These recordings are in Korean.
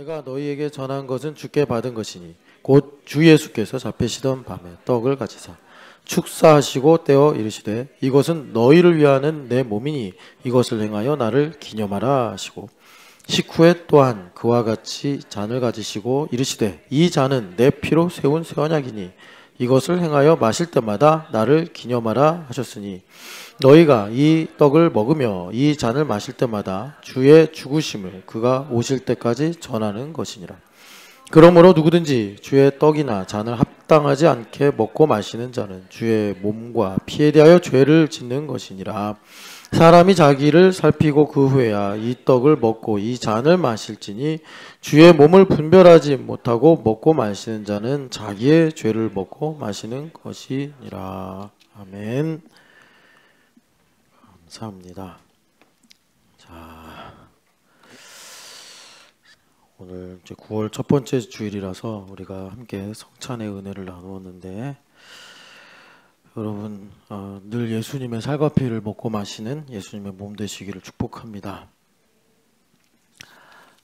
내가 너희에게 전한 것은 주께 받은 것이니 곧 주 예수께서 잡히시던 밤에 떡을 가지사 축사하시고 떼어 이르시되 이것은 너희를 위하는 내 몸이니 이것을 행하여 나를 기념하라 하시고 식후에 또한 그와 같이 잔을 가지시고 이르시되 이 잔은 내 피로 세운 새 언약이니 이것을 행하여 마실 때마다 나를 기념하라 하셨으니 너희가 이 떡을 먹으며 이 잔을 마실 때마다 주의 죽으심을 그가 오실 때까지 전하는 것이니라. 그러므로 누구든지 주의 떡이나 잔을 합당하지 않게 먹고 마시는 자는 주의 몸과 피에 대하여 죄를 짓는 것이니라. 사람이 자기를 살피고 그 후에야 이 떡을 먹고 이 잔을 마실지니 주의 몸을 분별하지 못하고 먹고 마시는 자는 자기의 죄를 먹고 마시는 것이니라. 아멘. 감사합니다. 자, 오늘 이제 9월 첫 번째 주일이라서 우리가 함께 성찬의 은혜를 나누었는데 여러분 늘 예수님의 살과 피를 먹고 마시는 예수님의 몸 되시기를 축복합니다.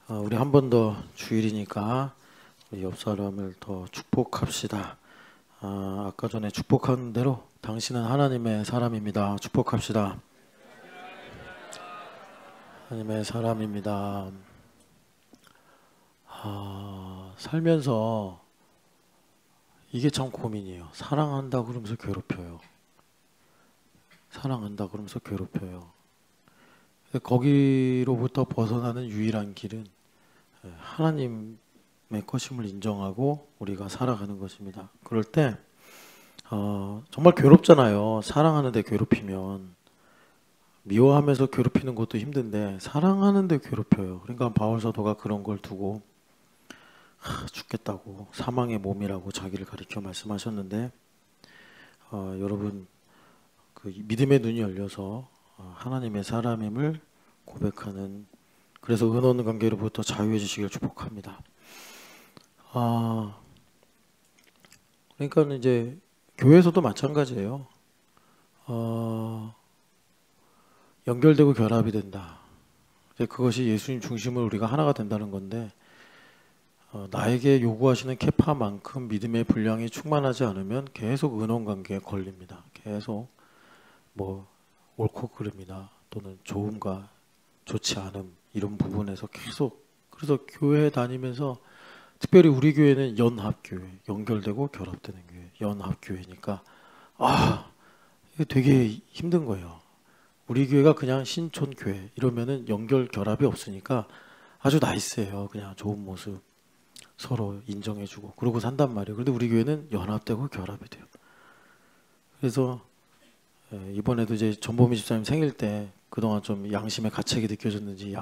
우리 한 번 더 주일이니까 우리 옆 사람을 더 축복합시다. 아까 전에 축복한 대로 당신은 하나님의 사람입니다. 축복합시다. 하나님의 사람입니다. 살면서 이게 참 고민이에요. 사랑한다 그러면서 괴롭혀요. 사랑한다 그러면서 괴롭혀요. 거기로부터 벗어나는 유일한 길은 하나님의 것임을 인정하고 우리가 살아가는 것입니다. 그럴 때 정말 괴롭잖아요. 사랑하는데 괴롭히면. 미워하면서 괴롭히는 것도 힘든데 사랑하는데 괴롭혀요. 그러니까 바울 사도가 그런 걸 두고 죽겠다고 사망의 몸이라고 자기를 가리켜 말씀하셨는데 여러분 그 믿음의 눈이 열려서 하나님의 사람임을 고백하는 그래서 은원 관계로부터 자유해 주시길 축복합니다. 그러니까 이제 교회에서도 마찬가지예요. 연결되고 결합이 된다. 그것이 예수님 중심으로 우리가 하나가 된다는 건데 나에게 요구하시는 캐파만큼 믿음의 분량이 충만하지 않으면 계속 은원관계에 걸립니다. 계속 뭐 옳고 그름이나 또는 좋음과 좋지 않음 이런 부분에서 계속 그래서 교회 다니면서 특별히 우리 교회는 연합교회 연결되고 결합되는 교회 연합교회니까 이게 되게 힘든 거예요. 우리 교회가 그냥 신촌교회 이러면은 연결 결합이 없으니까 아주 나이스해요. 그냥 좋은 모습 서로 인정해주고 그러고 산단 말이에요. 그런데 우리 교회는 연합되고 결합이 돼요. 그래서 이번에도 이제 전보미 집사님 생일 때 그동안 좀 양심의 가책이 느껴졌는지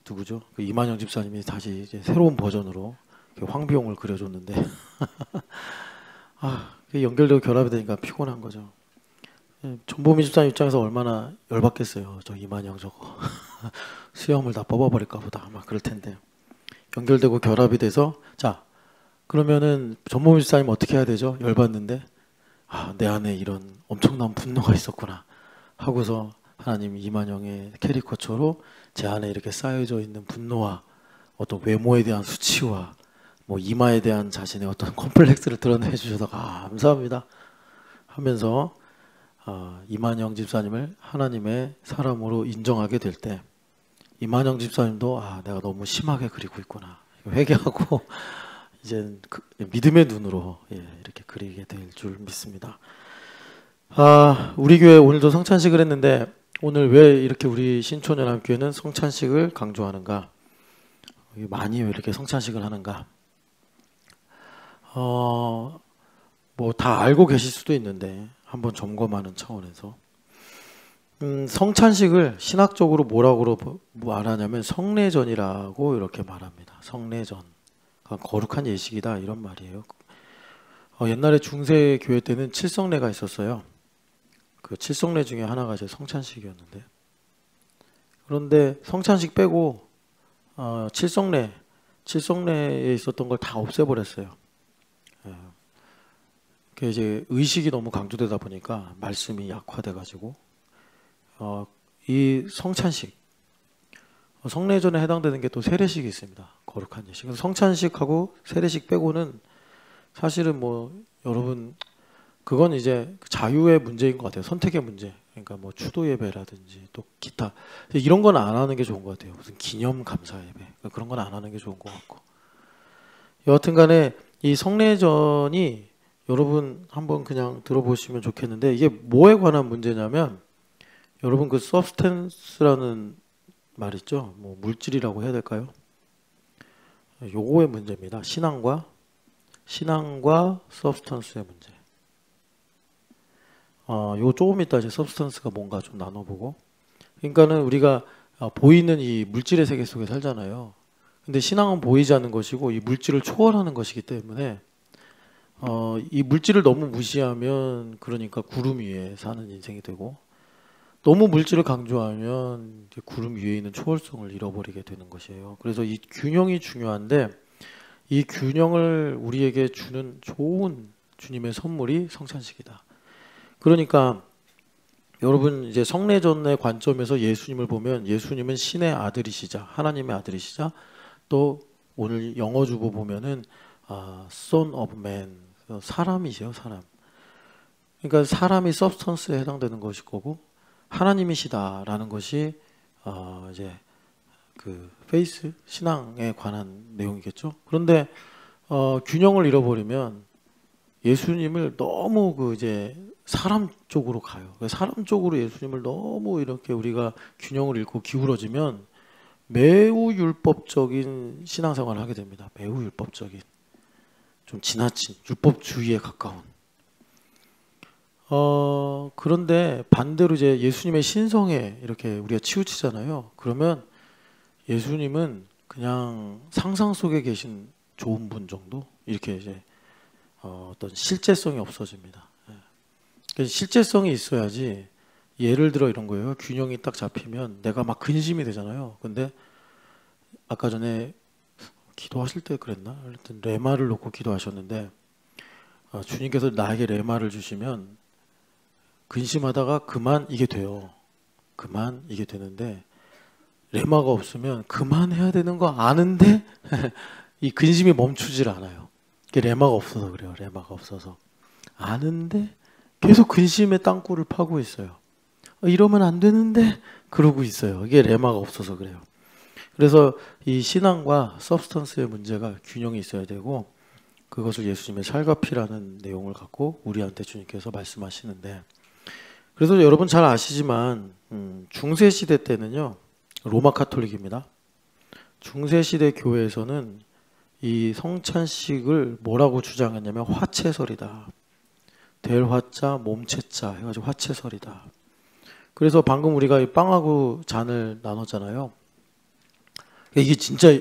누구죠? 그 이만영 집사님이 다시 이제 새로운 버전으로 황비용을 그려줬는데 연결되고 결합이 되니까 피곤한 거죠. 전보미 집사님 입장에서 얼마나 열받겠어요. 저 이만영 저거 수염을 다 뽑아버릴까 보다 막 그럴 텐데 연결되고 결합이 돼서 자 그러면은 전보미 집사님 어떻게 해야 되죠? 열받는데 내 안에 이런 엄청난 분노가 있었구나 하고서 하나님 이만영의 캐리커처로 제 안에 이렇게 쌓여져 있는 분노와 어떤 외모에 대한 수치와 뭐 이마에 대한 자신의 어떤 컴플렉스를 드러내 주셔서 감사합니다 하면서 이만영 집사님을 하나님의 사람으로 인정하게 될 때 이만영 집사님도 내가 너무 심하게 그리고 있구나 회개하고 이제 믿음의 눈으로 이렇게 그리게 될 줄 믿습니다. 우리 교회 오늘도 성찬식을 했는데 오늘 왜 이렇게 우리 신촌연합교회는 성찬식을 강조하는가? 많이 왜 이렇게 성찬식을 하는가? 뭐 다 알고 계실 수도 있는데 한번 점검하는 차원에서 성찬식을 신학적으로 뭐라고 말하냐면 성례전이라고 이렇게 말합니다. 성례전, 거룩한 예식이다 이런 말이에요. 옛날에 중세 교회 때는 칠성례가 있었어요. 그 칠성례 중에 하나가 이제 성찬식이었는데 그런데 성찬식 빼고 칠성례에 있었던 걸 다 없애버렸어요. 이제 의식이 너무 강조되다 보니까 말씀이 약화돼가지고 이 성찬식 성례전에 해당되는 게 또 세례식이 있습니다. 거룩한 예식. 그래서 성찬식하고 세례식 빼고는 사실은 뭐 여러분 그건 이제 자유의 문제인 것 같아요. 선택의 문제. 그러니까 뭐 추도 예배라든지 또 기타 이런 건 안 하는 게 좋은 것 같아요. 무슨 기념 감사 예배 그런 건 안 하는 게 좋은 것 같고. 여하튼간에 이 성례전이 여러분 한번 그냥 들어보시면 좋겠는데 이게 뭐에 관한 문제냐면 여러분 그 substance라는 말 있죠? 뭐 물질이라고 해야 될까요? 요거의 문제입니다. 신앙과 substance의 문제. 요 조금 이따 이제 substance가 뭔가 좀 나눠보고. 그러니까는 우리가 보이는 이 물질의 세계 속에 살잖아요. 근데 신앙은 보이지 않는 것이고 이 물질을 초월하는 것이기 때문에 이 물질을 너무 무시하면 그러니까 구름 위에 사는 인생이 되고 너무 물질을 강조하면 이제 구름 위에 있는 초월성을 잃어버리게 되는 것이에요. 그래서 이 균형이 중요한데 이 균형을 우리에게 주는 좋은 주님의 선물이 성찬식이다. 그러니까 여러분 이제 성례전의 관점에서 예수님을 보면 예수님은 신의 아들이시자 하나님의 아들이시자 또 오늘 영어 주보 보면은 Son of Man 사람이시요 사람. 그러니까 사람이 substance에 해당되는 것일 거고 하나님이시다라는 것이 이제 그 페이스 신앙에 관한 내용이겠죠. 그런데 균형을 잃어버리면 예수님을 너무 그 이제 사람 쪽으로 가요. 사람 쪽으로 예수님을 너무 이렇게 우리가 균형을 잃고 기울어지면 매우 율법적인 신앙생활을 하게 됩니다. 매우 율법적인 좀 지나친 율법주의에 가까운. 그런데 반대로 이제 예수님의 신성에 이렇게 우리가 치우치잖아요. 그러면 예수님은 그냥 상상 속에 계신 좋은 분 정도 이렇게 이제 어떤 실제성이 없어집니다. 실제성이 있어야지. 예를 들어 이런 거예요. 균형이 딱 잡히면 내가 막 근심이 되잖아요. 근데 아까 전에 기도하실 때 그랬나? 하여튼 레마를 놓고 기도하셨는데 주님께서 나에게 레마를 주시면 근심하다가 그만 이게 돼요. 그만 이게 되는데 레마가 없으면 그만해야 되는 거 아는데 이 근심이 멈추질 않아요. 이게 레마가 없어서 그래요. 레마가 없어서 아는데 계속 근심의 땅굴을 파고 있어요. 이러면 안 되는데 그러고 있어요. 이게 레마가 없어서 그래요. 그래서 이 신앙과 서브스턴스의 문제가 균형이 있어야 되고 그것을 예수님의 살과 피라는 내용을 갖고 우리한테 주님께서 말씀하시는데 그래서 여러분 잘 아시지만 중세시대 때는요. 로마 카톨릭입니다. 중세시대 교회에서는 이 성찬식을 뭐라고 주장했냐면 화채설이다. 될 화자 몸채자 해가지고 화채설이다. 그래서 방금 우리가 이 빵하고 잔을 나눴잖아요. 이게 진짜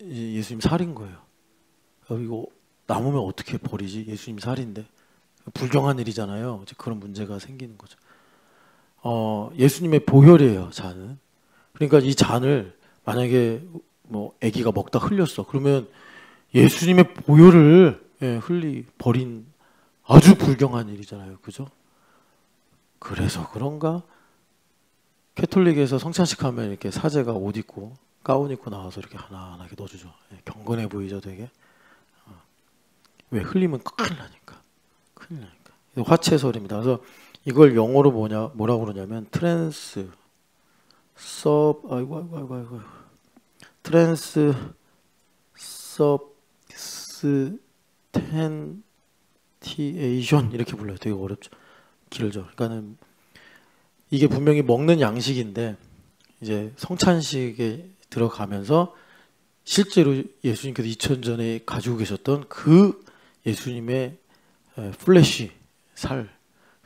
예수님 살인 거예요. 이거 남으면 어떻게 버리지? 예수님 살인데 불경한 일이잖아요. 이제 그런 문제가 생기는 거죠. 예수님의 보혈이에요. 잔은. 그러니까 이 잔을 만약에 뭐 아기가 먹다 흘렸어. 그러면 예수님의 보혈을 버린 아주 불경한 일이잖아요. 그죠? 그래서 그런가? 캐톨릭에서 성찬식 하면 이렇게 사제가 옷 입고 가운 입고 나와서 이렇게 하나하나 넣어주죠. 경건해 보이죠, 되게. 왜 흘리면 큰일 나니까. 큰일 나니까. 화채설입니다. 그래서 이걸 영어로 뭐라고 그러냐면 트랜스 트랜스 서브스텐티에이션 이렇게 불러요. 되게 어렵죠. 길죠. 그러니까는 이게 분명히 먹는 양식인데 이제 성찬식에 들어가면서 실제로 예수님께서 2000년 전에 가지고 계셨던 그 예수님의 플래시 살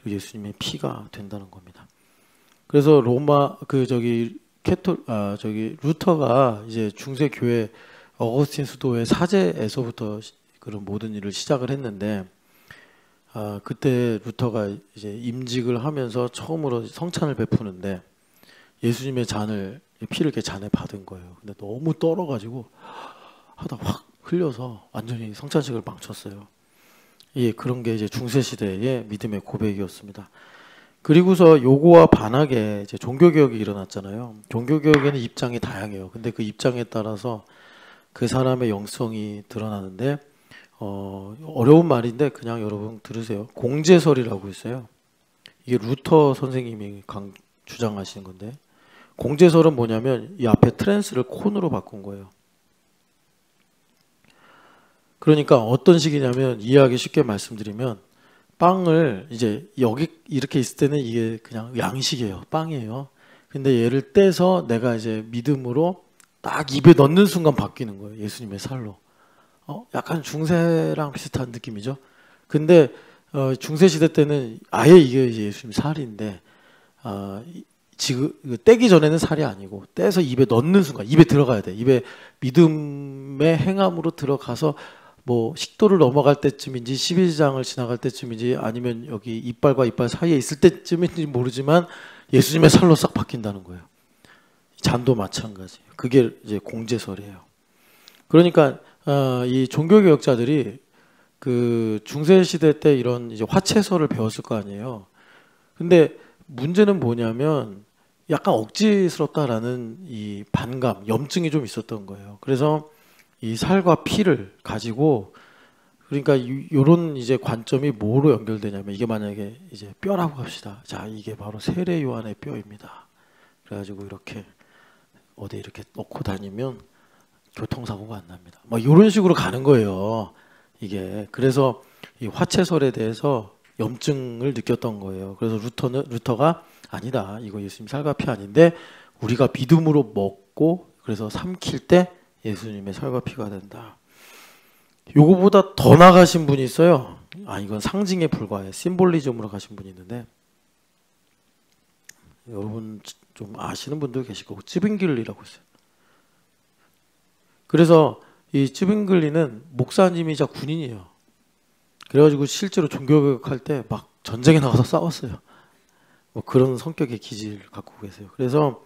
예수님의 피가 된다는 겁니다. 그래서 로마 루터가 이제 중세 교회 어거스틴 수도의 사제에서부터 그런 모든 일을 시작을 했는데 그때 루터가 이제 임직을 하면서 처음으로 성찬을 베푸는데 예수님의 피를 이렇게 잔에 받은 거예요. 근데 너무 떨어가지고 하다 확 흘려서 완전히 성찬식을 망쳤어요. 예, 그런 게 이제 중세 시대의 믿음의 고백이었습니다. 그리고서 요거와 반하게 이제 종교개혁이 일어났잖아요. 종교개혁에는 입장이 다양해요. 근데 그 입장에 따라서 그 사람의 영성이 드러나는데 어려운 말인데 그냥 여러분 들으세요. 공제설이라고 있어요. 이게 루터 선생님이 주장하시는 건데, 공제설은 뭐냐면 이 앞에 트랜스를 콘으로 바꾼 거예요. 그러니까 어떤 식이냐면, 이해하기 쉽게 말씀드리면, 빵을 이제 여기 이렇게 있을 때는 이게 그냥 양식이에요. 빵이에요. 근데 얘를 떼서 내가 이제 믿음으로 딱 입에 넣는 순간 바뀌는 거예요. 예수님의 살로. 약간 중세랑 비슷한 느낌이죠. 근데 중세 시대 때는 아예 이게 이제 예수님 살인데, 지금 떼기 전에는 살이 아니고 떼서 입에 넣는 순간 입에 들어가야 돼. 입에 믿음의 행함으로 들어가서 뭐 식도를 넘어갈 때쯤인지 12장을 지나갈 때쯤인지 아니면 여기 이빨과 이빨 사이에 있을 때쯤인지 모르지만 예수님의 살로 싹 바뀐다는 거예요. 잔도 마찬가지. 그게 이제 공제설이에요. 그러니까 이 종교개혁자들이 그 중세 시대 때 이런 이제 화채설을 배웠을 거 아니에요. 근데 문제는 뭐냐면 약간 억지스럽다라는 이 반감, 염증이 좀 있었던 거예요. 그래서 이 살과 피를 가지고, 그러니까 요런 이제 관점이 뭐로 연결되냐면, 이게 만약에 이제 뼈라고 합시다. 자, 이게 바로 세례 요한의 뼈입니다. 그래가지고 이렇게 어디 이렇게 넣고 다니면 교통사고가 안 납니다. 뭐 이런 식으로 가는 거예요. 이게 그래서 이 화채설에 대해서 염증을 느꼈던 거예요. 그래서 루터가 아니다. 이거 예수님 살과 피 아닌데 우리가 믿음으로 먹고 그래서 삼킬 때 예수님의 살과 피가 된다. 요거보다 더 나가신 분이 있어요. 이건 상징에 불과해. 심볼리즘으로 가신 분이 있는데, 여러분 좀 아시는 분도 계실 거고, 찌빙글리라고 있어요. 그래서 이 찌빙글리는 목사님이자 군인이에요. 그래가지고 실제로 종교개혁할 때 막 전쟁에 나가서 싸웠어요. 뭐 그런 성격의 기질을 갖고 계세요. 그래서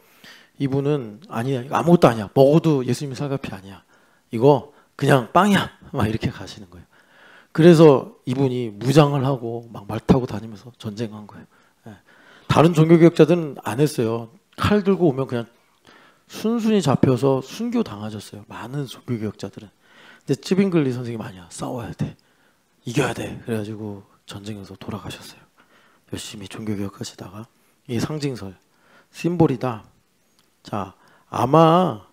이분은 아니야, 이거 아무것도 아니야, 먹어도 예수님의 살과 피 아니야, 이거 그냥 빵이야, 막 이렇게 가시는 거예요. 그래서 이분이 무장을 하고 막 말 타고 다니면서 전쟁한 거예요. 다른 종교개혁자들은 안 했어요. 칼 들고 오면 그냥 순순히 잡혀서 순교 당하셨어요. 많은 종교개혁자들은. 근데 찌빙글리 선생님 아니야, 싸워야 돼, 이겨야 돼. 그래가지고 전쟁에서 돌아가셨어요. 열심히 종교개혁하시다가. 이게 상징설, 심볼이다. 자, 아마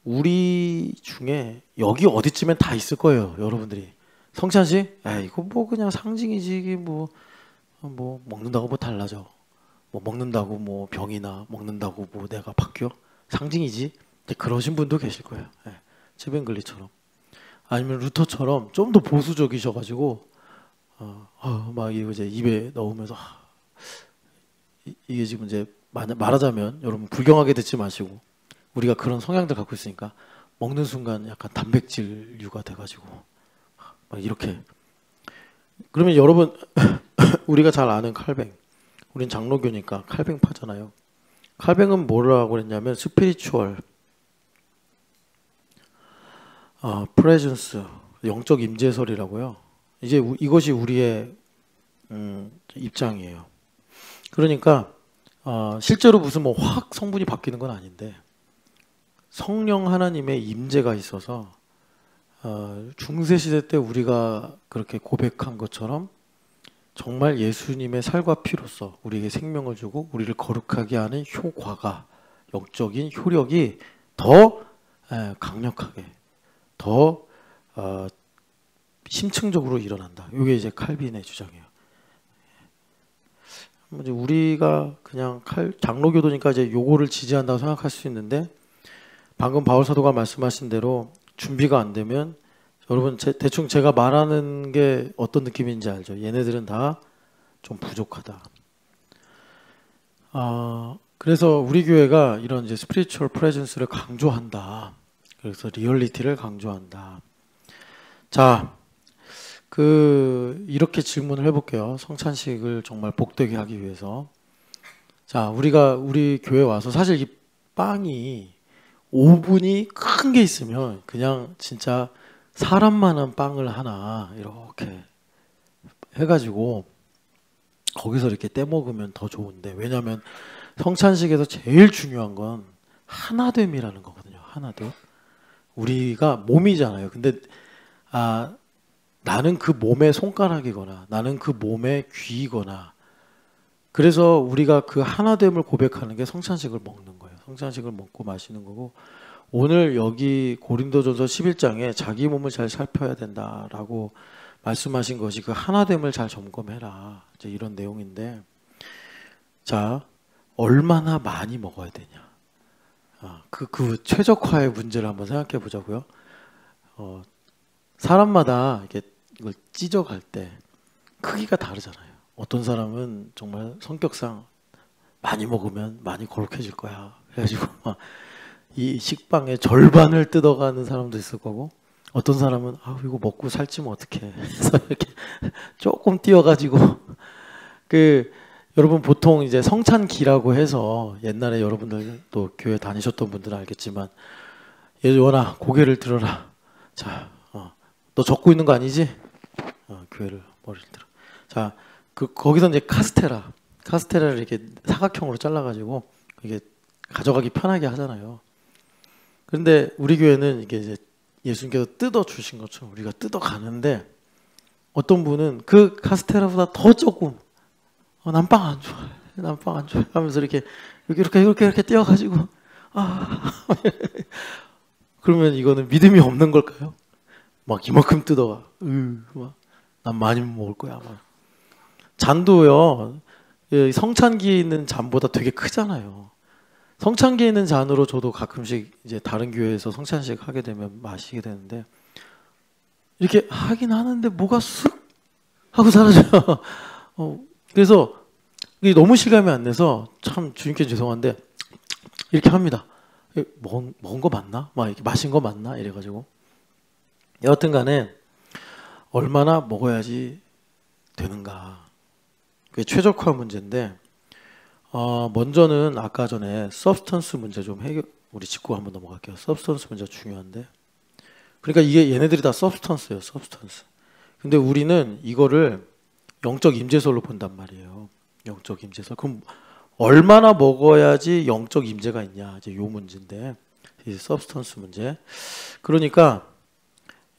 우리 중에 여기 어디쯤엔 다 있을 거예요. 여러분들이 성찬 씨, 이거 뭐 그냥 상징이지, 이게 뭐 먹는다고 뭐 달라져, 뭐 먹는다고 뭐 병이나 먹는다고 뭐 내가 바뀌어, 상징이지. 그러신 분도 계실 거예요. 츠뱅글리처럼. 아니면 루터처럼 좀 더 보수적이셔가지고 막 이거 이제 입에 넣으면서 이게 지금 이제 말하자면, 여러분 불경하게 듣지 마시고, 우리가 그런 성향들 갖고 있으니까 먹는 순간 약간 단백질류가 돼가지고 막 이렇게. 그러면 여러분 우리가 잘 아는 칼뱅, 우린 장로교니까 칼뱅 파잖아요. 칼뱅은 뭐라고 그랬냐면 스피리추얼 프레전스, 영적 임재설이라고요. 이제 이것이 우리의 입장이에요. 그러니까 실제로 무슨 뭐 확 성분이 바뀌는 건 아닌데, 성령 하나님의 임재가 있어서 중세 시대 때 우리가 그렇게 고백한 것처럼 정말 예수님의 살과 피로서 우리에게 생명을 주고 우리를 거룩하게 하는 효과가, 영적인 효력이 더 강력하게, 더 심층적으로 일어난다. 이게 이제 칼빈의 주장이에요. 우리가 그냥 장로교도니까 이제 요거를 지지한다고 생각할 수 있는데, 방금 바울 사도가 말씀하신 대로 준비가 안 되면, 여러분 대충 제가 말하는 게 어떤 느낌인지 알죠? 얘네들은 다 좀 부족하다. 그래서 우리 교회가 이런 이제 스피리추얼 프레젠스를 강조한다. 그래서 리얼리티를 강조한다. 자, 이렇게 질문을 해볼게요. 성찬식을 정말 복되게 하기 위해서. 자, 우리 교회 와서, 사실 이 빵이 오븐이 큰 게 있으면 그냥 진짜 사람만한 빵을 하나 이렇게 해가지고 거기서 이렇게 떼먹으면 더 좋은데, 왜냐하면 성찬식에서 제일 중요한 건 하나됨이라는 거거든요. 하나됨. 우리가 몸이잖아요. 근데 나는 그 몸의 손가락이거나 나는 그 몸의 귀이거나, 그래서 우리가 그 하나됨을 고백하는 게 성찬식을 먹는 거예요. 성찬식을 먹고 마시는 거고, 오늘 여기 고린도전서 11장에 자기 몸을 잘 살펴야 된다라고 말씀하신 것이 그 하나됨을 잘 점검해라, 이제 이런 내용인데, 자, 얼마나 많이 먹어야 되냐, 그 최적화의 문제를 한번 생각해 보자고요. 사람마다 이렇게 이걸 찢어갈 때 크기가 다르잖아요. 어떤 사람은 정말 성격상 많이 먹으면 많이 거룩해질 거야, 그래가지고 막 이 식빵의 절반을 뜯어가는 사람도 있을 거고, 어떤 사람은 이거 먹고 살찌면 어떡해 그래서 이렇게 조금 띄어가지고 여러분 보통 이제 성찬기라고 해서, 옛날에 여러분들도 교회 다니셨던 분들은 알겠지만, 예원아 고개를 들어라, 자, 너 적고 있는 거 아니지? 교회를 머리를 들어. 자, 거기서 이제 카스테라를 이렇게 사각형으로 잘라가지고 이게 가져가기 편하게 하잖아요. 그런데 우리 교회는 이게 이제 예수님께서 뜯어 주신 것처럼 우리가 뜯어 가는데, 어떤 분은 그 카스테라보다 더 조금, 난 빵 안 좋아해, 난 빵 안 좋아해 하면서 이렇게 띄어가지고 그러면 이거는 믿음이 없는 걸까요? 막 이만큼 뜯어가, 난 많이 먹을 거야. 막. 잔도요, 성찬기에 있는 잔보다 되게 크잖아요. 성찬기에 있는 잔으로 저도 가끔씩 이제 다른 교회에서 성찬식 하게 되면 마시게 되는데, 이렇게 하긴 하는데 뭐가 쓱 하고 사라져요. 그래서 이게 너무 실감이 안 나서 참 주님께 죄송한데 이렇게 합니다. 먹은 거 맞나? 막 이렇게 마신 거 맞나? 이래가지고. 여하튼 간에 얼마나 먹어야지 되는가, 그게 최적화 문제인데, 먼저는 아까 전에 서브스턴스 문제 좀 우리 짚고 한번 넘어갈게요. 서브스턴스 문제 중요한데, 그러니까 이게 얘네들이 다 서브스턴스예요. 서브스턴스. 근데 우리는 이거를 영적 임재설로 본단 말이에요. 영적 임재설. 그럼 얼마나 먹어야지 영적 임재가 있냐, 이제 요 문제인데, 이 서브스턴스 문제. 그러니까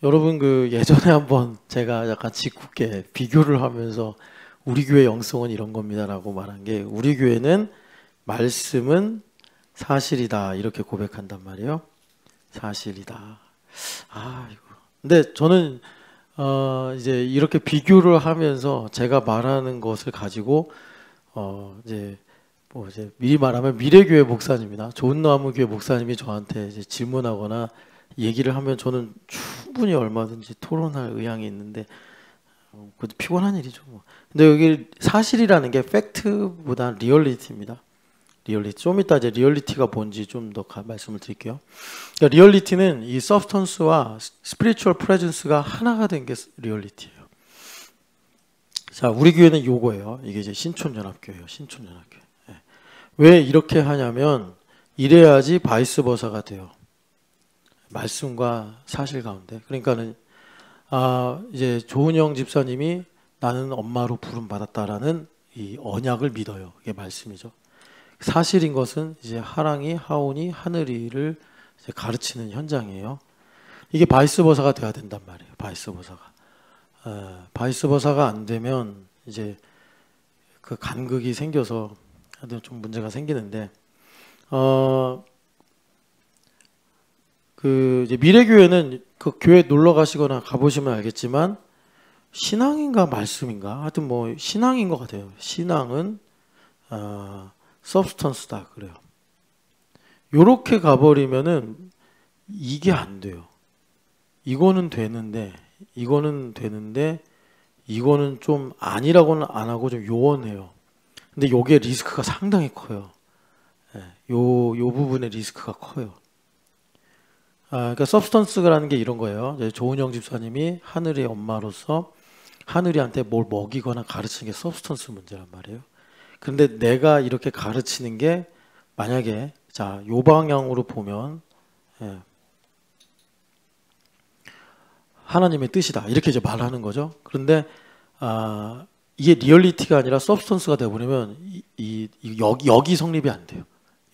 여러분 예전에 한번 제가 약간 짓궂게 비교를 하면서 우리 교회 영성은 이런 겁니다라고 말한 게, 우리 교회는 말씀은 사실이다 이렇게 고백한단 말이에요. 사실이다. 이거. 근데 저는 이제 이렇게 비교를 하면서 제가 말하는 것을 가지고 이제 미리 말하면 미래교회 목사님이나 좋은나무 교회 목사님이 저한테 이제 질문하거나 얘기를 하면 저는 충분히 얼마든지 토론할 의향이 있는데, 그것도 피곤한 일이죠. 근데 여기 사실이라는 게 팩트보다 리얼리티입니다. 리얼리티. 좀 이따 이제 리얼리티가 뭔지 좀 더 말씀을 드릴게요. 그러니까 리얼리티는 이 서브스턴스와 스피리추얼 프레젠스가 하나가 된 게 리얼리티예요. 자, 우리 교회는 요거예요. 이게 이제 신촌연합교회예요. 신촌연합교회. 왜 이렇게 하냐면, 이래야지 바이스 버사가 돼요. 말씀과 사실 가운데. 그러니까는 이제 조은영 집사님이 나는 엄마로 부름 받았다라는 이 언약을 믿어요. 이게 말씀이죠. 사실인 것은 이제 하랑이, 하온이, 하늘이를 이제 가르치는 현장이에요. 이게 바이스 버사가 돼야 된단 말이에요. 바이스 버사가. 바이스 버사가 안 되면 이제 그 간극이 생겨서 좀 문제가 생기는데, 이제 미래교회는 그 교회 놀러 가시거나 가보시면 알겠지만, 신앙인가 말씀인가, 하여튼 뭐 신앙인 것 같아요. 신앙은 서브스턴스다 그래요. 요렇게 가버리면은 이게 안 돼요. 이거는 되는데 이거는 좀 아니라고는 안 하고 좀 요원해요. 근데 요게 리스크가 상당히 커요. 요 부분의 리스크가 커요. 그러니까 서브스턴스라는 게 이런 거예요. 조은영 집사님이 하늘의 엄마로서 하늘이한테 뭘 먹이거나 가르치는 게 서브스턴스 문제란 말이에요. 그런데 내가 이렇게 가르치는 게 만약에 요 방향으로 보면 하나님의 뜻이다 이렇게 이제 말하는 거죠. 그런데 이게 리얼리티가 아니라 서브스턴스가 되어버리면 여기 성립이 안 돼요.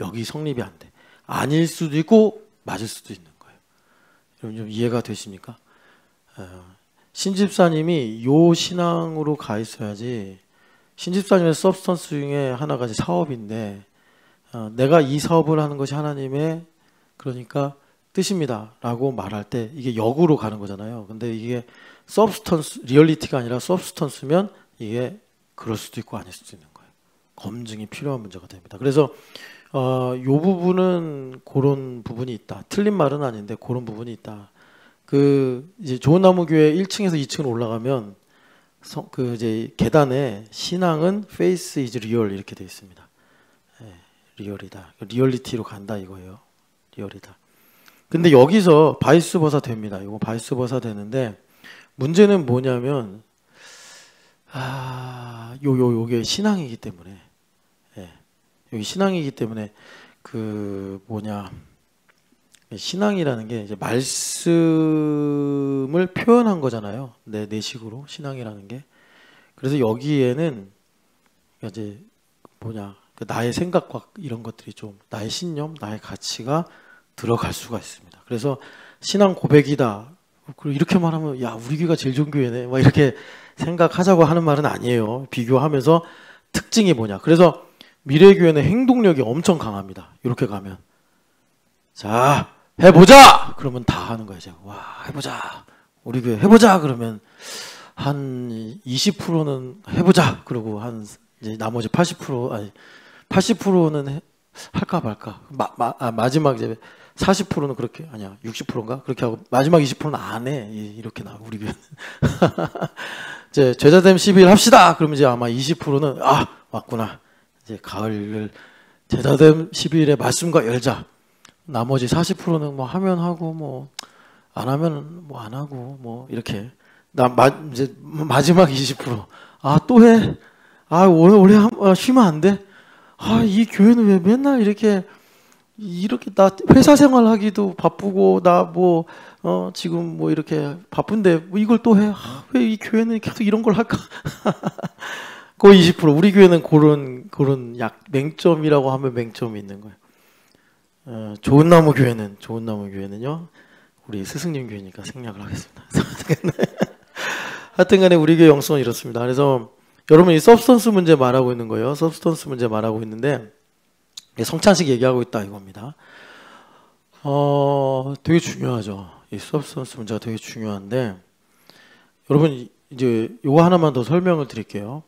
여기 성립이 안 돼. 아닐 수도 있고 맞을 수도 있는 거예요. 여러분 좀 이해가 되십니까? 신집사님이 요 신앙으로 가 있어야지. 신집사님의 서브스턴스 중에 하나가 사업인데 내가 이 사업을 하는 것이 하나님의 그러니까 뜻입니다 라고 말할 때 이게 역으로 가는 거잖아요. 근데 이게 서브스턴스 리얼리티가 아니라 서브스턴스면 이게 그럴 수도 있고 아닐 수도 있는 거예요. 검증이 필요한 문제가 됩니다. 그래서 요 부분은 그런 부분이 있다. 틀린 말은 아닌데 그런 부분이 있다. 그 이제 좋은 나무 교회 1층에서 2층으로 올라가면 그 이제 계단에 신앙은 faith is real 이렇게 되어 있습니다. 리얼이다. 리얼리티로 간다 이거예요. 리얼이다. 근데 여기서 바이스 버사 됩니다. 이거 바이스 버사 되는데 문제는 뭐냐면 요게 신앙이기 때문에 여기 신앙이기 때문에 그 뭐냐 신앙이라는 게 이제 말씀을 표현한 거잖아요. 내 식으로 신앙이라는 게. 그래서 여기에는 이제 뭐냐 나의 생각과 이런 것들이 좀 나의 신념, 나의 가치가 들어갈 수가 있습니다. 그래서 신앙 고백이다. 그리고 이렇게 말하면 야 우리 교회가 제일 좋은 교회네. 막 이렇게 생각하자고 하는 말은 아니에요. 비교하면서 특징이 뭐냐. 그래서 미래교회는 행동력이 엄청 강합니다. 이렇게 가면 자 해보자. 그러면 다 하는 거예요. 제가 와 해보자. 우리 교회 해보자. 그러면 한 20%는 해보자. 그리고 한 이제 나머지 80% 아니 80%는 할까 말까. 마지막 이제 40%는 그렇게 아니야 60%인가 그렇게 하고 마지막 20%는 안 해. 이렇게 나 우리 교회는 이제 제자됨 12일 합시다. 그러면 이제 아마 20%는 맞구나. 이제 가을을 제자됨 12일에 말씀과 열자. 나머지 40%는 뭐 하면 하고 뭐 안 하면 뭐 안 하고 뭐 이렇게 이제 마지막 20% 또 해. 오늘 쉬면 안 돼. 이 교회는 왜 맨날 이렇게 나 회사 생활하기도 바쁘고 나 뭐 지금 뭐 이렇게 바쁜데 뭐 이걸 또 해. 왜 이 교회는 계속 이런 걸 할까? 그 20% 우리 교회는 그런 맹점이라고 하면 맹점이 있는 거예요. 좋은 나무 교회는요. 우리 스승님 교회니까 생략을 하겠습니다. 하여튼간에 우리 교회 영성은 이렇습니다. 그래서 여러분 이 서브스턴스 문제 말하고 있는 거예요. 서브스턴스 문제 말하고 있는데 성찬식 얘기하고 있다 이겁니다. 되게 중요하죠. 이 서브스턴스 문제가 되게 중요한데 여러분 이제 요거 하나만 더 설명을 드릴게요.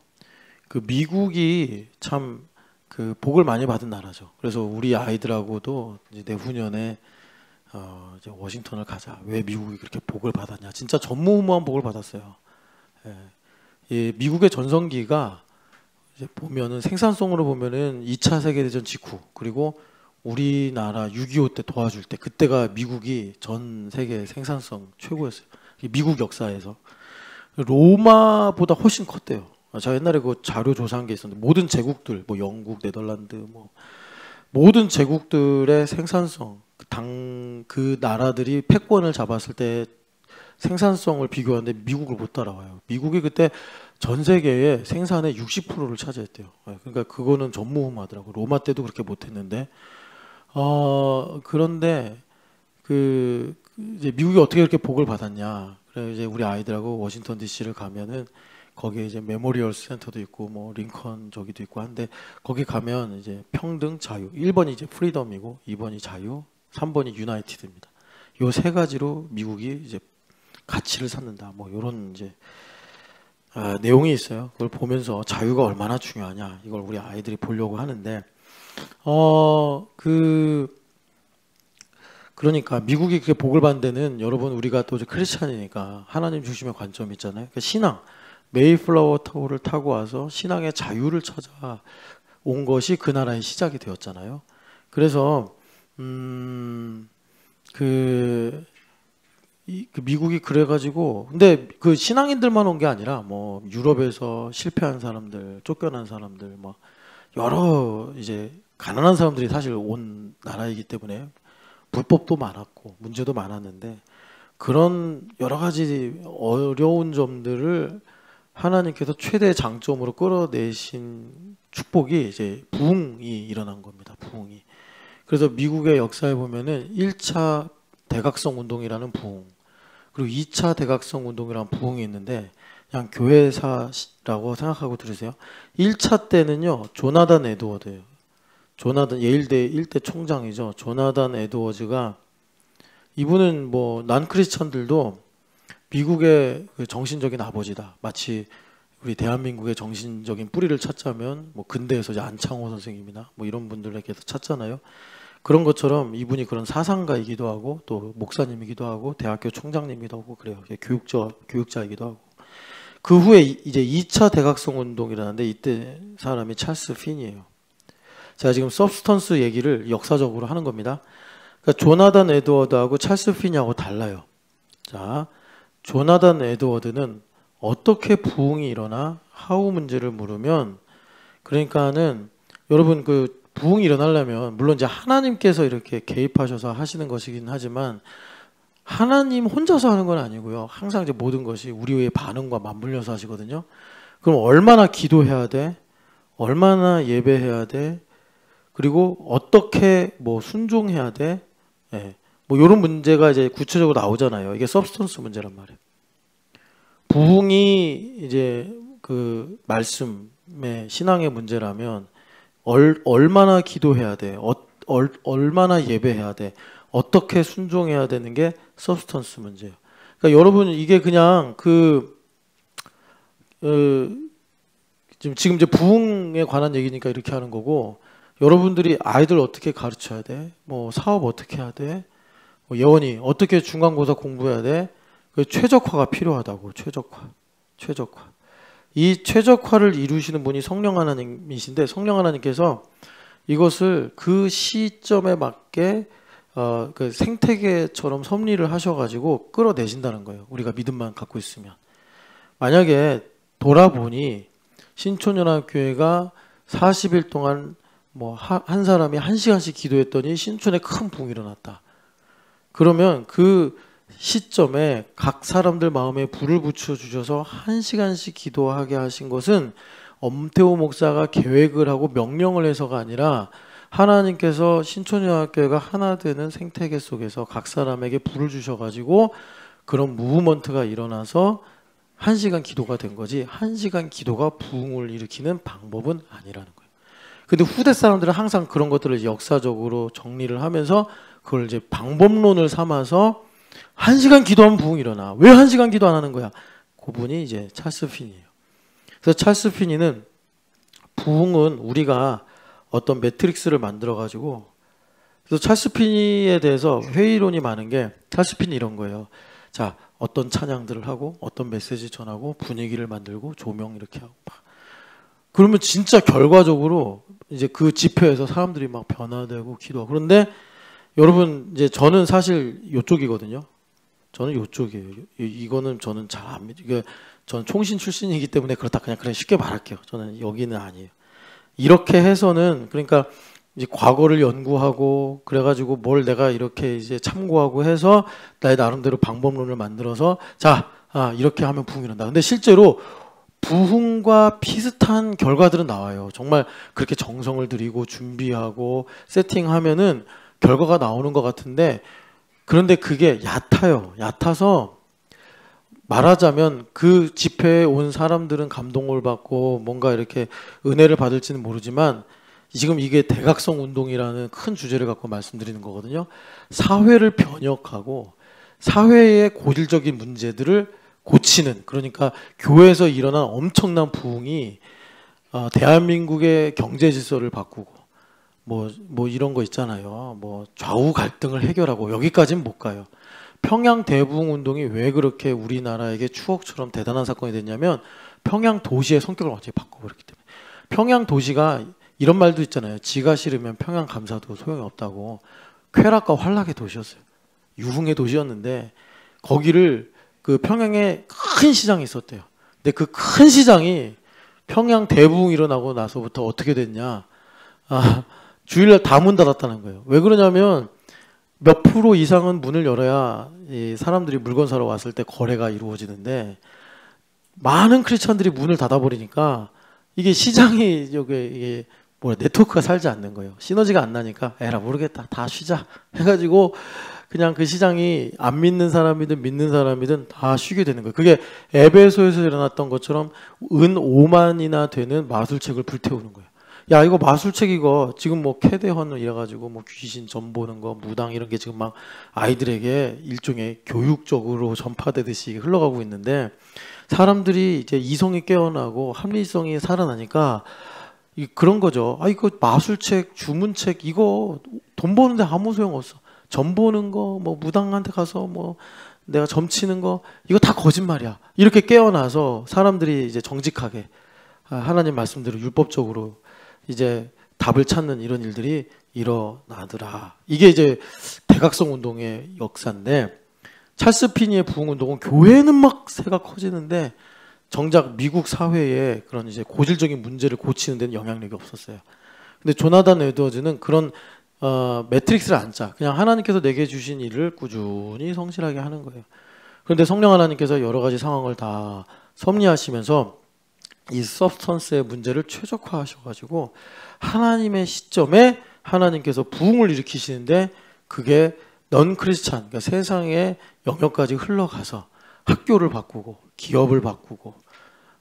그 미국이 참 그 복을 많이 받은 나라죠. 그래서 우리 아이들하고도 이제 내후년에 이제 워싱턴을 가자. 왜 미국이 그렇게 복을 받았냐? 진짜 전무후무한 복을 받았어요. 이 미국의 전성기가 이제 보면은 생산성으로 보면은 2차 세계대전 직후 그리고 우리나라 6.25 때 도와줄 때 그때가 미국이 전 세계 생산성 최고였어요. 미국 역사에서 로마보다 훨씬 컸대요. 제가 옛날에 그 자료 조사한 게 있었는데 모든 제국들 뭐 영국, 네덜란드 뭐 모든 제국들의 생산성 그 나라들이 패권을 잡았을 때 생산성을 비교하는데 미국을 못 따라와요. 미국이 그때 전 세계의 생산의 60%를 차지했대요. 그러니까 그거는 전무후무하더라고. 로마 때도 그렇게 못했는데 그런데 이제 미국이 어떻게 이렇게 복을 받았냐? 그래 이제 우리 아이들하고 워싱턴 D.C.를 가면은 거기에 이제 메모리얼 센터도 있고 뭐 링컨 저기도 있고 한데 거기 가면 이제 평등, 자유. 1번이 이제 프리덤이고 2번이 자유, 3번이 유나이티드입니다. 요 세 가지로 미국이 이제 가치를 쌓는다. 뭐 이런 이제 내용이 있어요. 그걸 보면서 자유가 얼마나 중요하냐 이걸 우리 아이들이 보려고 하는데 그러니까 미국이 그렇게 복을 받는 데는 여러분 우리가 또 크리스찬이니까 하나님 중심의 관점이 있잖아요. 그러니까 신앙 메이플라워 타워를 타고 와서 신앙의 자유를 찾아온 것이 그 나라의 시작이 되었잖아요. 그래서 미국이 그래가지고 근데 그 신앙인들만 온 게 아니라 뭐 유럽에서 실패한 사람들, 쫓겨난 사람들, 뭐 여러 이제 가난한 사람들이 사실 온 나라이기 때문에 불법도 많았고 문제도 많았는데 그런 여러 가지 어려운 점들을 하나님께서 최대 장점으로 끌어내신 축복이 이제 부흥이 일어난 겁니다. 부흥이. 그래서 미국의 역사에 보면은 1차 대각성 운동이라는 부흥, 그리고 2차 대각성 운동이라는 부흥이 있는데 그냥 교회사라고 생각하고 들으세요. 1차 때는요, 조나단 에드워드예요. 조나단 예일대 1대 총장이죠. 조나단 에드워즈가, 이분은 뭐 난 크리스천들도 미국의 그 정신적인 아버지다. 마치 우리 대한민국의 정신적인 뿌리를 찾자면 뭐 근대에서 이제 안창호 선생님이나 뭐 이런 분들에게서 찾잖아요. 그런 것처럼 이분이 그런 사상가이기도 하고 또 목사님이기도 하고 대학교 총장님이기도 하고 그래요. 교육자이기도 하고. 그 후에 이제 2차 대각성 운동이 일어났는데 이때 사람이 찰스 핀이에요. 제가 지금 서브스턴스 얘기를 역사적으로 하는 겁니다. 그러니까 조나단 에드워드하고 찰스 핀하고 달라요. 자, 조나단 에드워드는 어떻게 부흥이 일어나? 하우 문제를 물으면, 그러니까는 여러분 그 부흥이 일어나려면 물론 이제 하나님께서 이렇게 개입하셔서 하시는 것이긴 하지만 하나님 혼자서 하는 건 아니고요. 항상 이제 모든 것이 우리의 반응과 맞물려서 하시거든요. 그럼 얼마나 기도해야 돼? 얼마나 예배해야 돼? 그리고 어떻게 뭐 순종해야 돼? 예. 뭐 이런 문제가 이제 구체적으로 나오잖아요. 이게 서브스턴스 문제란 말이에요. 부흥이 이제 그 말씀의 신앙의 문제라면 얼마나 기도해야 돼? 얼마나 예배해야 돼? 어떻게 순종해야 되는 게 서브스턴스 문제예요. 그러니까 여러분 이게 그냥 지금 이제 부흥에 관한 얘기니까 이렇게 하는 거고, 여러분들이 아이들 어떻게 가르쳐야 돼? 뭐 사업 어떻게 해야 돼? 뭐 예원이 어떻게 중간고사 공부해야 돼? 그 최적화가 필요하다고. 최적화. 이 최적화를 이루시는 분이 성령 하나님이신데, 성령 하나님께서 이것을 그 시점에 맞게 그 생태계처럼 섭리를 하셔가지고 끌어내신다는 거예요. 우리가 믿음만 갖고 있으면. 만약에 돌아보니 신촌연합교회가 40일 동안 뭐 한 사람이 1시간씩 기도했더니 신촌에 큰 부흥이 일어났다. 그러면 그 시점에 각 사람들 마음에 불을 붙여 주셔서 1시간씩 기도하게 하신 것은 엄태호 목사가 계획을 하고 명령을 해서가 아니라 하나님께서 신촌연합교회가 하나 되는 생태계 속에서 각 사람에게 불을 주셔가지고 그런 무브먼트가 일어나서 1시간 기도가 된 거지, 1시간 기도가 부흥을 일으키는 방법은 아니라는 거예요. 근데 후대 사람들은 항상 그런 것들을 역사적으로 정리를 하면서 그걸 이제 방법론을 삼아서 1시간 기도하면 부흥이 일어나. 왜 1시간 기도 안 하는 거야? 그분이 이제 찰스 핀이에요. 그래서 찰스 핀이는 부흥은 우리가 어떤 매트릭스를 만들어가지고, 그래서 찰스 핀에 대해서 회의론이 많은 게, 찰스 핀이 이런 거예요. 자, 어떤 찬양들을 하고 어떤 메시지 전하고 분위기를 만들고 조명 이렇게 하고 막. 그러면 진짜 결과적으로 이제 그 집회에서 사람들이 막 변화되고 기도하고. 그런데 여러분 이제 저는 사실 이쪽이거든요. 저는 이쪽이에요. 이거는 저는 잘 안 믿어요. 이게 저는 총신 출신이기 때문에 그렇다 그냥 쉽게 말할게요. 저는 여기는 아니에요. 이렇게 해서는, 그러니까 이제 과거를 연구하고 그래가지고 뭘 내가 이렇게 이제 참고하고 해서 나의 나름대로 방법론을 만들어서 이렇게 하면 부흥이 일어난다. 근데 실제로 부흥과 비슷한 결과들은 나와요. 정말 그렇게 정성을 들이고 준비하고 세팅하면은 결과가 나오는 것 같은데, 그런데 그게 얕아요. 얕아서 말하자면 그 집회에 온 사람들은 감동을 받고 뭔가 이렇게 은혜를 받을지는 모르지만, 지금 이게 대각성 운동이라는 큰 주제를 갖고 말씀드리는 거거든요. 사회를 변혁하고 사회의 고질적인 문제들을 고치는, 그러니까 교회에서 일어난 엄청난 부흥이 대한민국의 경제 질서를 바꾸고 뭐 이런 거 있잖아요. 뭐 좌우 갈등을 해결하고, 여기까지는 못 가요. 평양 대부흥 운동이 왜 그렇게 우리나라에게 추억처럼 대단한 사건이 됐냐면, 평양 도시의 성격을 완전히 바꿔버렸기 때문에. 평양 도시가 이런 말도 있잖아요. 지가 싫으면 평양 감사도 소용이 없다고. 쾌락과 환락의 도시였어요. 유흥의 도시였는데 거기를, 그 평양에 큰 시장이 있었대요. 근데 그 큰 시장이 평양 대부흥 일어나고 나서부터 어떻게 됐냐? 주일날 다 문 닫았다는 거예요. 왜 그러냐면 몇 프로 이상은 문을 열어야 이 사람들이 물건 사러 왔을 때 거래가 이루어지는데, 많은 크리스천들이 문을 닫아버리니까 이게 시장이 이게 뭐야 네트워크가 살지 않는 거예요. 시너지가 안 나니까 에라 모르겠다 다 쉬자 해가지고 그냥 그 시장이 안 믿는 사람이든 믿는 사람이든 다 쉬게 되는 거예요. 그게 에베소에서 일어났던 것처럼 은 5만이나 되는 마술책을 불태우는 거예요. 야 이거 마술책 이거 지금 뭐 캐대헌 이래가지고 뭐 귀신 전 보는 거 무당 이런 게 지금 막 아이들에게 일종의 교육적으로 전파되듯이 흘러가고 있는데 사람들이 이제 이성이 깨어나고 합리성이 살아나니까 그런 거죠. 아 이거 마술책 주문책 이거 돈 버는데 아무 소용 없어. 점 보는 거 뭐 무당한테 가서 뭐 내가 점치는 거 이거 다 거짓말이야. 이렇게 깨어나서 사람들이 이제 정직하게 하나님 말씀대로 율법적으로 이제 답을 찾는 이런 일들이 일어나더라. 이게 이제 대각성 운동의 역사인데 찰스 피니의 부흥 운동은 교회는 막 새가 커지는데 정작 미국 사회에 그런 이제 고질적인 문제를 고치는 데는 영향력이 없었어요. 근데 조나단 에드워즈는 그런 매트릭스를 안 짜. 그냥 하나님께서 내게 주신 일을 꾸준히 성실하게 하는 거예요. 그런데 성령 하나님께서 여러 가지 상황을 다 섭리하시면서 이 서브스턴스의 문제를 최적화하셔가지고 하나님의 시점에 하나님께서 부흥을 일으키시는데 그게 넌 크리스찬, 그러니까 세상의 영역까지 흘러가서 학교를 바꾸고 기업을 바꾸고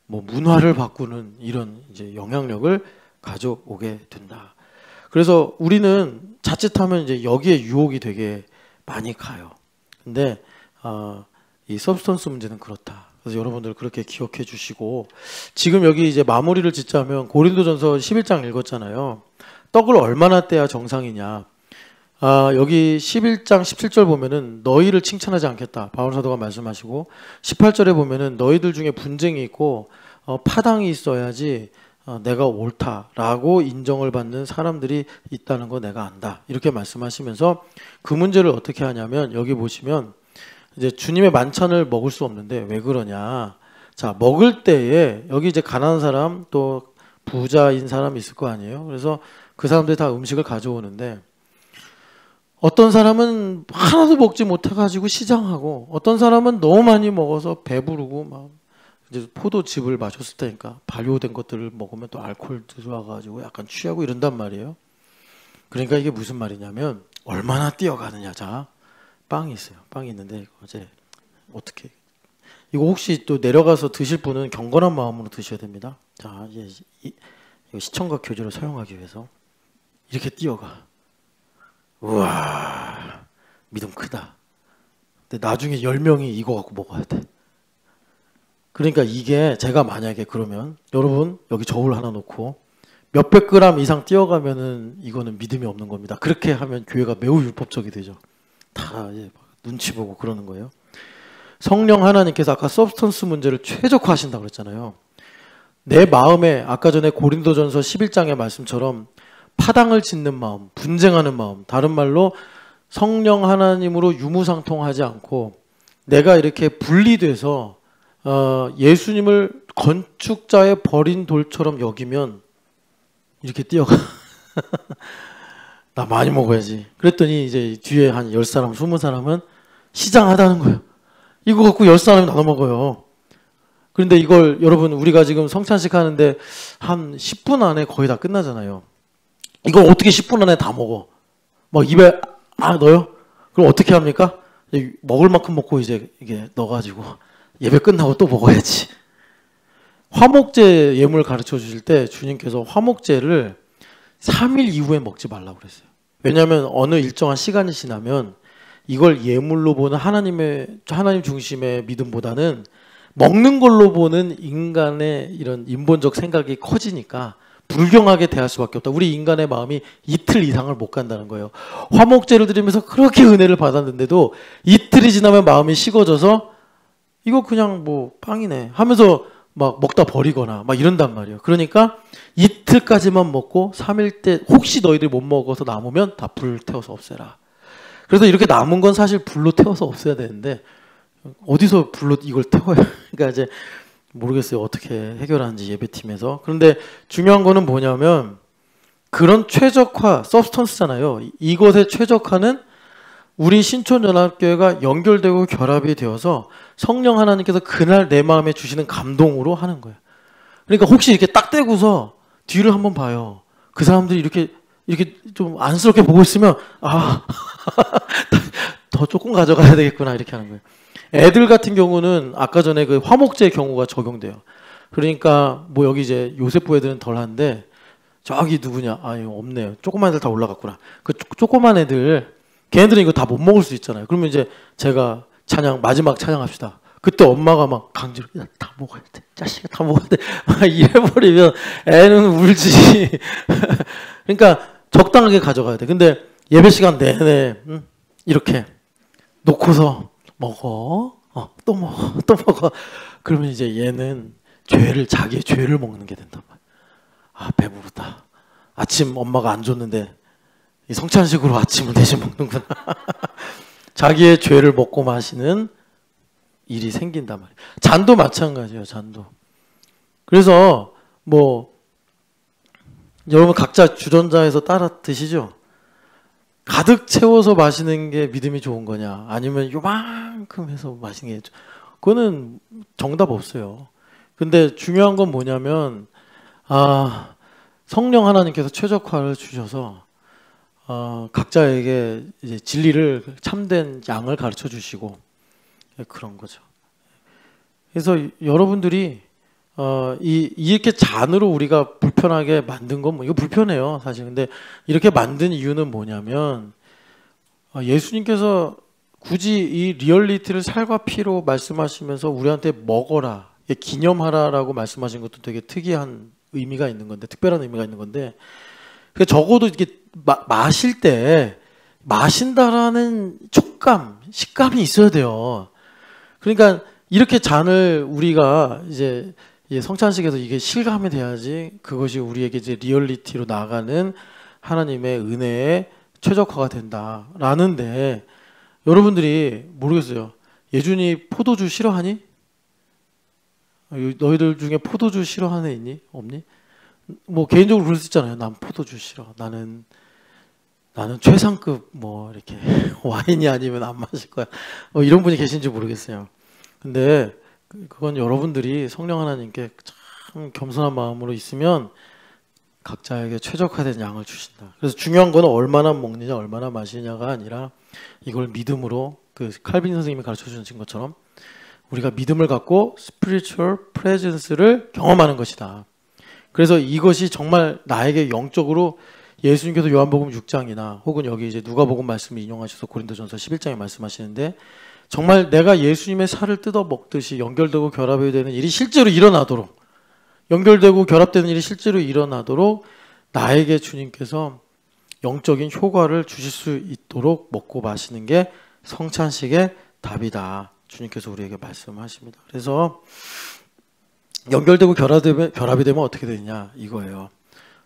뭐 문화를 바꾸는 이런 이제 영향력을 가져오게 된다. 그래서 우리는 자칫하면 이제 여기에 유혹이 되게 많이 가요. 근데 이 서브스턴스 문제는 그렇다. 그래서 여러분들 그렇게 기억해 주시고 지금 여기 이제 마무리를 짓자면 고린도전서 11장 읽었잖아요. 떡을 얼마나 떼야 정상이냐. 여기 11장 17절 보면은 너희를 칭찬하지 않겠다. 바울 사도가 말씀하시고 18절에 보면은 너희들 중에 분쟁이 있고 파당이 있어야지 내가 옳다라고 인정을 받는 사람들이 있다는 거 내가 안다. 이렇게 말씀하시면서 그 문제를 어떻게 하냐면 여기 보시면 이제 주님의 만찬을 먹을 수 없는데 왜 그러냐. 자, 먹을 때에 여기 이제 가난한 사람 또 부자인 사람이 있을 거 아니에요. 그래서 그 사람들이 다 음식을 가져오는데 어떤 사람은 하나도 먹지 못해가지고 시장하고 어떤 사람은 너무 많이 먹어서 배부르고 막 이제 포도즙을 마셨을 테니까 발효된 것들을 먹으면 또 알코올 들어와가지고 약간 취하고 이런단 말이에요. 그러니까 이게 무슨 말이냐면 얼마나 뛰어가느냐. 자, 빵이 있어요. 빵이 있는데 어제 어떻게 이거 혹시 또 내려가서 드실 분은 경건한 마음으로 드셔야 됩니다. 자, 이거 시청각 교재로 사용하기 위해서 이렇게 뛰어가. 우와, 믿음 크다. 근데 나중에 10명이 이거 갖고 먹어야 돼. 그러니까 이게 제가 만약에 그러면 여러분 여기 저울 하나 놓고 몇백 그램 이상 뛰어가면은 이거는 믿음이 없는 겁니다. 그렇게 하면 교회가 매우 율법적이 되죠. 다 눈치 보고 그러는 거예요. 성령 하나님께서 아까 서브스턴스 문제를 최적화하신다고 그랬잖아요. 내 마음에 아까 전에 고린도전서 11장의 말씀처럼 파당을 짓는 마음, 분쟁하는 마음, 다른 말로 성령 하나님으로 유무상통하지 않고 내가 이렇게 분리돼서 예수님을 건축자의 버린 돌처럼 여기면 이렇게 뛰어가. 나 많이 먹어야지. 그랬더니 이제 뒤에 한 10사람, 20사람은 시장하다는 거예요. 이거 갖고 10사람이 나눠 먹어요. 그런데 이걸 여러분 우리가 지금 성찬식 하는데 한 10분 안에 거의 다 끝나잖아요. 이걸 어떻게 10분 안에 다 먹어? 막 입에 넣어요? 그럼 어떻게 합니까? 먹을 만큼 먹고 이제 이게 넣어가지고 예배 끝나고 또 먹어야지. 화목제 예물 가르쳐 주실 때 주님께서 화목제를 3일 이후에 먹지 말라고 그랬어요. 왜냐하면 어느 일정한 시간이 지나면 이걸 예물로 보는 하나님 중심의 믿음보다는 먹는 걸로 보는 인간의 이런 인본적 생각이 커지니까 불경하게 대할 수밖에 없다. 우리 인간의 마음이 이틀 이상을 못 간다는 거예요. 화목제를 드리면서 그렇게 은혜를 받았는데도 이틀이 지나면 마음이 식어져서 이거 그냥 뭐 빵이네 하면서 막 먹다 버리거나 막 이런단 말이에요. 그러니까 이틀까지만 먹고 3일 때 혹시 너희들이 못 먹어서 남으면 다 불 태워서 없애라. 그래서 이렇게 남은 건 사실 불로 태워서 없애야 되는데 어디서 불로 이걸 태워요? 그러니까 이제 모르겠어요. 어떻게 해결하는지 예배팀에서. 그런데 중요한 거는 뭐냐면 그런 최적화, 서브스턴스잖아요. 이것의 최적화는 우리 신촌연합교회가 연결되고 결합이 되어서 성령 하나님께서 그날 내 마음에 주시는 감동으로 하는 거예요. 그러니까 혹시 이렇게 딱 떼고서 뒤를 한번 봐요. 그 사람들이 이렇게 좀 안쓰럽게 보고 있으면 더 조금 가져가야 되겠구나 이렇게 하는 거예요. 애들 같은 경우는 아까 전에 그 화목제 경우가 적용돼요. 그러니까 뭐 여기 이제 요셉부 애들은 덜한데 저기 누구냐? 이거 없네요. 조그만 애들 다 올라갔구나. 그 조그만 애들 걔네들은 이거 다 못 먹을 수 있잖아요. 그러면 이제 제가 마지막 찬양합시다. 그때 엄마가 막 강제로 다 먹어야 돼. 자식아 다 먹어야 돼. 이래버리면 애는 울지. 그러니까 적당하게 가져가야 돼. 근데 예배 시간 내내 이렇게 놓고서 먹어. 또 먹어. 또 먹어. 그러면 이제 얘는 자기의 죄를 먹는 게 된단 말이야. 배부르다. 아침 엄마가 안 줬는데 이 성찬식으로 아침을 대신 먹는구나. 자기의 죄를 먹고 마시는 일이 생긴단 말이에요. 잔도 마찬가지예요. 잔도. 그래서 뭐 여러분 각자 주전자에서 따라 드시죠. 가득 채워서 마시는 게 믿음이 좋은 거냐, 아니면 요만큼 해서 마시는 게, 그거는 정답 없어요. 근데 중요한 건 뭐냐면 성령 하나님께서 최적화를 주셔서 각자에게 이제 진리를, 참된 양을 가르쳐 주시고 그런 거죠. 그래서 여러분들이 이렇게 잔으로 우리가 불편하게 만든 건 이거 불편해요 사실. 근데 이렇게 만든 이유는 뭐냐면 예수님께서 굳이 이 리얼리티를 살과 피로 말씀하시면서 우리한테 먹어라, 기념하라라고 말씀하신 것도 되게 특이한 의미가 있는 건데, 특별한 의미가 있는 건데, 적어도 이렇게 마실 때 마신다라는 촉감, 식감이 있어야 돼요. 그러니까 이렇게 잔을 우리가 이제 성찬식에서 이게 실감이 돼야지 그것이 우리에게 이제 리얼리티로 나아가는 하나님의 은혜의 최적화가 된다라는데, 여러분들이 모르겠어요. 예준이 포도주 싫어하니? 너희들 중에 포도주 싫어하는 애 있니? 없니? 뭐 개인적으로 그럴 수 있잖아요. 난 포도주 싫어. 나는 최상급 뭐 이렇게 와인이 아니면 안 마실 거야. 이런 분이 계신지 모르겠어요. 근데 그건 여러분들이 성령 하나님께 참 겸손한 마음으로 있으면 각자에게 최적화된 양을 주신다. 그래서 중요한 건 얼마나 먹느냐, 얼마나 마시냐가 아니라 이걸 믿음으로, 그 칼빈 선생님이 가르쳐 주신 것처럼 우리가 믿음을 갖고 spiritual presence를 경험하는 것이다. 그래서 이것이 정말 나에게 영적으로, 예수님께서 요한복음 6장이나 혹은 여기 이제 누가복음 말씀을 인용하셔서 고린도전서 11장에 말씀하시는데, 정말 내가 예수님의 살을 뜯어 먹듯이 연결되고 결합이 되는 일이 실제로 일어나도록, 연결되고 결합되는 일이 실제로 일어나도록 나에게 주님께서 영적인 효과를 주실 수 있도록 먹고 마시는 게 성찬식의 답이다. 주님께서 우리에게 말씀하십니다. 그래서 연결되고 결합이 되면 어떻게 되느냐 이거예요.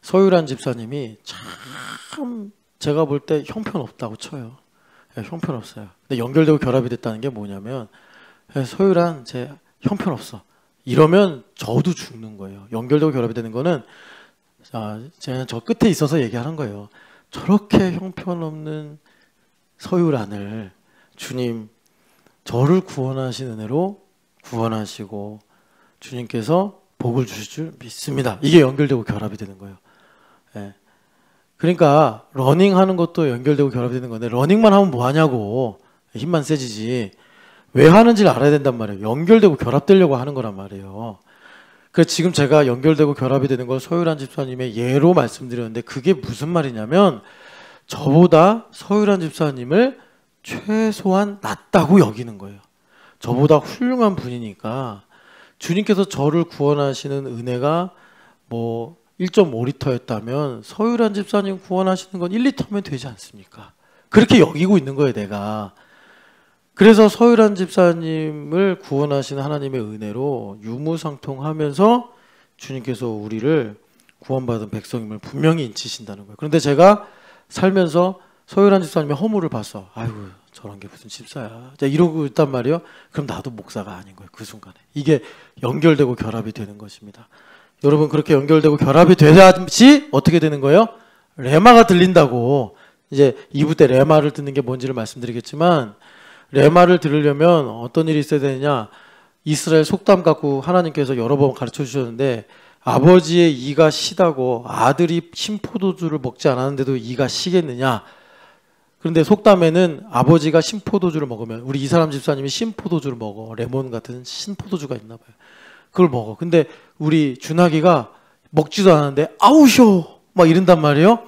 서유란 집사님이 참 제가 볼 때 형편없다고 쳐요. 형편없어요. 근데 연결되고 결합이 됐다는 게 뭐냐면, 서유란 제 형편없어, 이러면 저도 죽는 거예요. 연결되고 결합이 되는 거는 제가 저 끝에 있어서 얘기하는 거예요. 저렇게 형편없는 서유란을 주님, 저를 구원하신 은혜로 구원하시고 주님께서 복을 주실 줄 믿습니다. 이게 연결되고 결합이 되는 거예요. 그러니까 러닝하는 것도 연결되고 결합이 되는 건데, 러닝만 하면 뭐 하냐고, 힘만 세지지. 왜 하는지를 알아야 된단 말이에요. 연결되고 결합되려고 하는 거란 말이에요. 그래서 지금 제가 연결되고 결합이 되는 걸 서유란 집사님의 예로 말씀드렸는데, 그게 무슨 말이냐면 저보다 서유란 집사님을 최소한 낫다고 여기는 거예요. 저보다 훌륭한 분이니까 주님께서 저를 구원하시는 은혜가 뭐 1.5리터였다면 서유란 집사님 구원하시는 건 1리터면 되지 않습니까? 그렇게 여기고 있는 거예요, 내가. 그래서 서유란 집사님을 구원하시는 하나님의 은혜로 유무상통하면서 주님께서 우리를 구원받은 백성임을 분명히 인치신다는 거예요. 그런데 제가 살면서 서유란 집사님의 허물을 봤어. 아이고, 저런 게 무슨 집사야, 이러고 있단 말이에요. 그럼 나도 목사가 아닌 거예요, 그 순간에. 이게 연결되고 결합이 되는 것입니다. 여러분, 그렇게 연결되고 결합이 돼야지 어떻게 되는 거예요? 레마가 들린다고. 이제 2부 때 레마를 듣는 게 뭔지를 말씀드리겠지만, 레마를 들으려면 어떤 일이 있어야 되느냐, 이스라엘 속담 갖고 하나님께서 여러 번 가르쳐 주셨는데, 아버지의 이가 시다고 아들이 신포도주를 먹지 않았는데도 이가 시겠느냐. 그런데 속담에는 아버지가 신포도주를 먹으면, 우리 이 사람 집사님이 신포도주를 먹어. 레몬 같은 신포도주가 있나 봐요. 그걸 먹어. 근데 우리 준하기가 먹지도 않았는데 아우쇼 막 이런단 말이에요.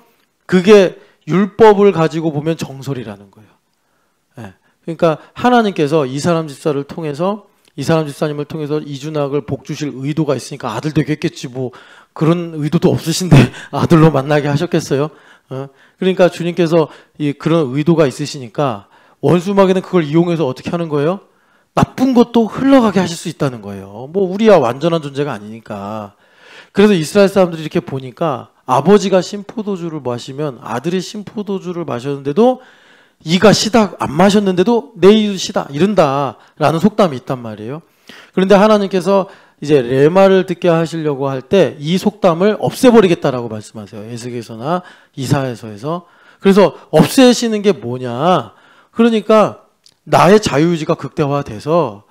그게 율법을 가지고 보면 정설이라는 거예요. 예. 그러니까 하나님께서 이 사람 집사를 통해서, 이 사람 집사님을 통해서 이준학을 복 주실 의도가 있으니까 아들 되겠겠지, 뭐 그런 의도도 없으신데 아들로 만나게 하셨겠어요? 그러니까 주님께서 그런 의도가 있으시니까 원수마귀는 그걸 이용해서 어떻게 하는 거예요? 나쁜 것도 흘러가게 하실 수 있다는 거예요. 뭐 우리야 완전한 존재가 아니니까. 그래서 이스라엘 사람들이 이렇게 보니까 아버지가 신포도주를 마시면 아들이 신포도주를 마셨는데도 이가 시다, 안 마셨는데도 내 이도 시다, 이른다라는 속담이 있단 말이에요. 그런데 하나님께서 이제 레마를 듣게 하시려고 할 때 이 속담을 없애버리겠다라고 말씀하세요. 에스겔서나 이사야서에서. 그래서 없애시는 게 뭐냐. 그러니까 나의 자유의지가 극대화돼서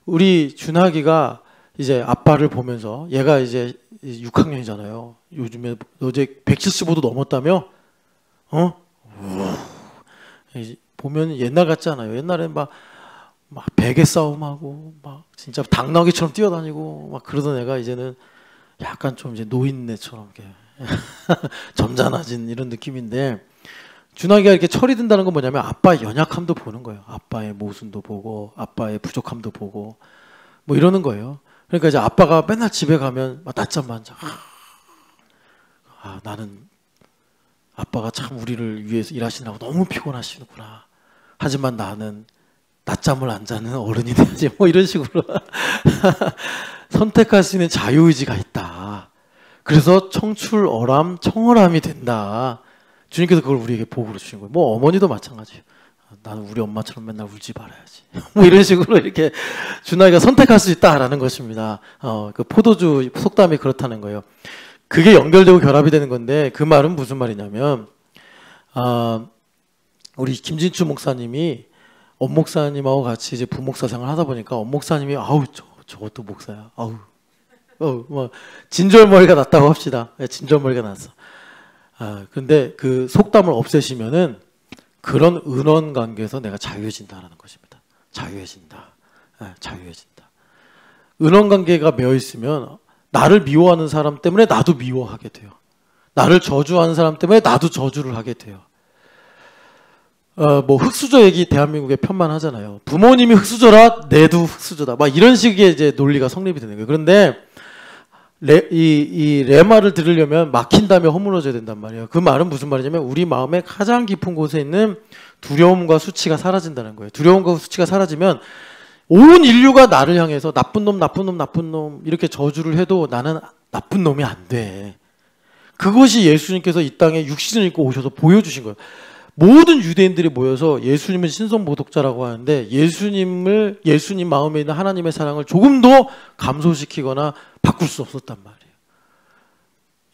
우리 준하기가 이제 아빠를 보면서, 얘가 이제 6학년이잖아요. 요즘에 어제 175도 넘었다며? 보면 옛날 같지 않아요. 옛날엔 막 베개 싸움하고 막 진짜 당나귀처럼 뛰어다니고 막 그러던 애가 이제는 약간 좀 이제 노인네처럼 이렇게 점잖아진 이런 느낌인데, 준하기가 이렇게 철이 든다는 건 뭐냐면 아빠의 연약함도 보는 거예요. 아빠의 모순도 보고 아빠의 부족함도 보고 뭐 이러는 거예요. 그러니까 이제 아빠가 맨날 집에 가면 막 낮잠만 자. 나는 아빠가 참 우리를 위해서 일하시느라고 너무 피곤하시는구나. 하지만 나는 낮잠을 안 자는 어른이 돼야지. 뭐 이런 식으로 선택할 수 있는 자유의지가 있다. 그래서 청출어람, 청어람이 된다. 주님께서 그걸 우리에게 복으로 주신 거예요. 뭐 어머니도 마찬가지예요. 나는 우리 엄마처럼 맨날 울지 말아야지. 뭐 이런 식으로 이렇게 준하기가 선택할 수 있다라는 것입니다. 그 포도주 속담이 그렇다는 거예요. 그게 연결되고 결합이 되는 건데, 그 말은 무슨 말이냐면, 우리 김진추 목사님이 엄 목사님하고 같이 이제 부목사 생활을 하다 보니까 엄 목사님이 저것도 목사야. 뭐 진절머리가 났다고 합시다. 진절머리가 났어. 근데 그 속담을 없애시면은 그런 은원 관계에서 내가 자유해진다라는 것입니다. 자유해진다. 자유해진다. 은원 관계가 매여 있으면 나를 미워하는 사람 때문에 나도 미워하게 돼요. 나를 저주하는 사람 때문에 나도 저주를 하게 돼요. 뭐 흙수저 얘기 대한민국에 편만하잖아요. 부모님이 흙수저라 내도 흙수저다. 막 이런 식의 이제 논리가 성립이 되는 거예요. 그런데 이 레마를 들으려면 막힌 다음에 허물어져야 된단 말이에요. 그 말은 무슨 말이냐면 우리 마음의 가장 깊은 곳에 있는 두려움과 수치가 사라진다는 거예요. 두려움과 수치가 사라지면 온 인류가 나를 향해서 나쁜 놈, 나쁜 놈, 나쁜 놈 이렇게 저주를 해도 나는 나쁜 놈이 안 돼. 그것이 예수님께서 이 땅에 육신을 입고 오셔서 보여주신 거예요. 모든 유대인들이 모여서 예수님은 신성모독자라고 하는데 예수님 마음에 있는 하나님의 사랑을 조금도 감소시키거나 바꿀 수 없었단 말이에요.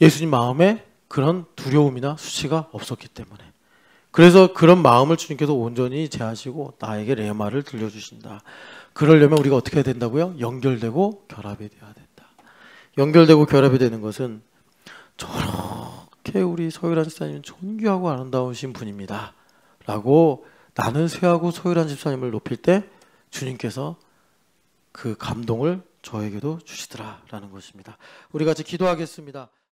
예수님 마음에 그런 두려움이나 수치가 없었기 때문에. 그래서 그런 마음을 주님께서 온전히 제하시고 나에게 레마를 들려주신다. 그러려면 우리가 어떻게 해야 된다고요? 연결되고 결합이 돼야 된다. 연결되고 결합이 되는 것은 저렇게 우리 서유란 집사님은 존귀하고 아름다우신 분입니다 라고 나는 쇠하고 서유란 집사님을 높일 때 주님께서 그 감동을 저에게도 주시더라 라는 것입니다. 우리 같이 기도하겠습니다.